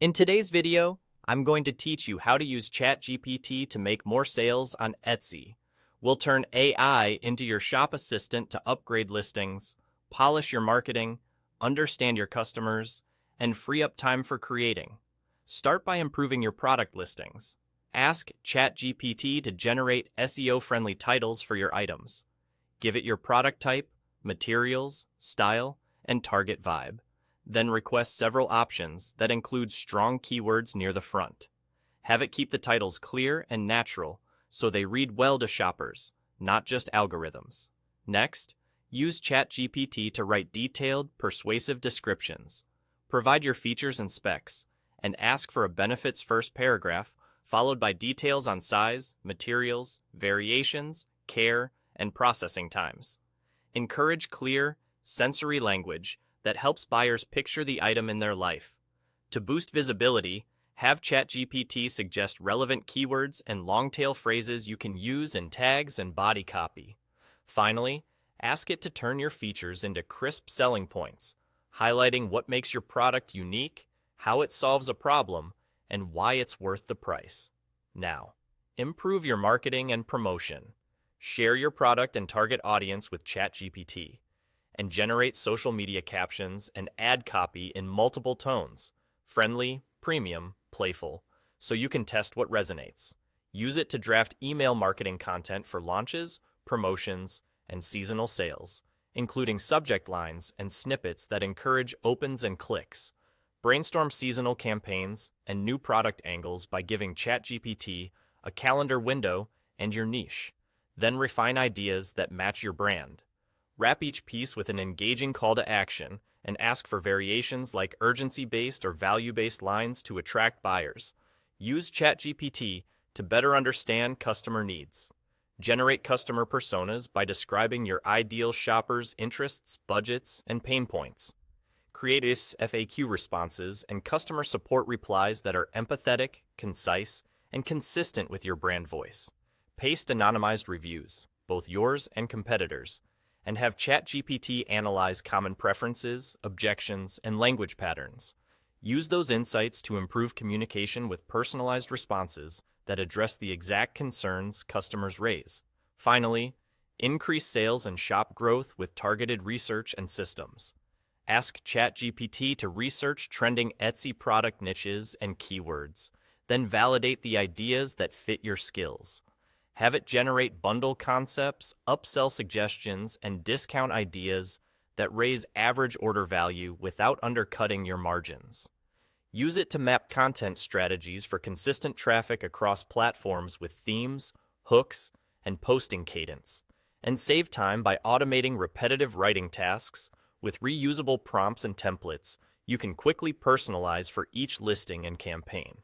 In today's video, I'm going to teach you how to use ChatGPT to make more sales on Etsy. We'll turn AI into your shop assistant to upgrade listings, polish your marketing, understand your customers, and free up time for creating. Start by improving your product listings. Ask ChatGPT to generate SEO-friendly titles for your items. Give it your product type, materials, style, and target vibe. Then request several options that include strong keywords near the front. Have it keep the titles clear and natural so they read well to shoppers, not just algorithms. Next, use ChatGPT to write detailed, persuasive descriptions. Provide your features and specs, and ask for a benefits first paragraph, followed by details on size, materials, variations, care, and processing times. Encourage clear, sensory language that helps buyers picture the item in their life. To boost visibility, have ChatGPT suggest relevant keywords and long-tail phrases you can use in tags and body copy. Finally, ask it to turn your features into crisp selling points, highlighting what makes your product unique, how it solves a problem, and why it's worth the price. Now, improve your marketing and promotion. Share your product and target audience with ChatGPT, and generate social media captions and ad copy in multiple tones, friendly, premium, playful, so you can test what resonates. Use it to draft email marketing content for launches, promotions, and seasonal sales, including subject lines and snippets that encourage opens and clicks. Brainstorm seasonal campaigns and new product angles by giving ChatGPT a calendar window and your niche. Then refine ideas that match your brand. Wrap each piece with an engaging call to action and ask for variations like urgency-based or value-based lines to attract buyers. Use ChatGPT to better understand customer needs. Generate customer personas by describing your ideal shopper's interests, budgets, and pain points. Create FAQ responses and customer support replies that are empathetic, concise, and consistent with your brand voice. Paste anonymized reviews, both yours and competitors', and have ChatGPT analyze common preferences, objections, and language patterns. Use those insights to improve communication with personalized responses that address the exact concerns customers raise. Finally, increase sales and shop growth with targeted research and systems. Ask ChatGPT to research trending Etsy product niches and keywords, then validate the ideas that fit your skills. Have it generate bundle concepts, upsell suggestions, and discount ideas that raise average order value without undercutting your margins. Use it to map content strategies for consistent traffic across platforms with themes, hooks, and posting cadence, and save time by automating repetitive writing tasks with reusable prompts and templates you can quickly personalize for each listing and campaign.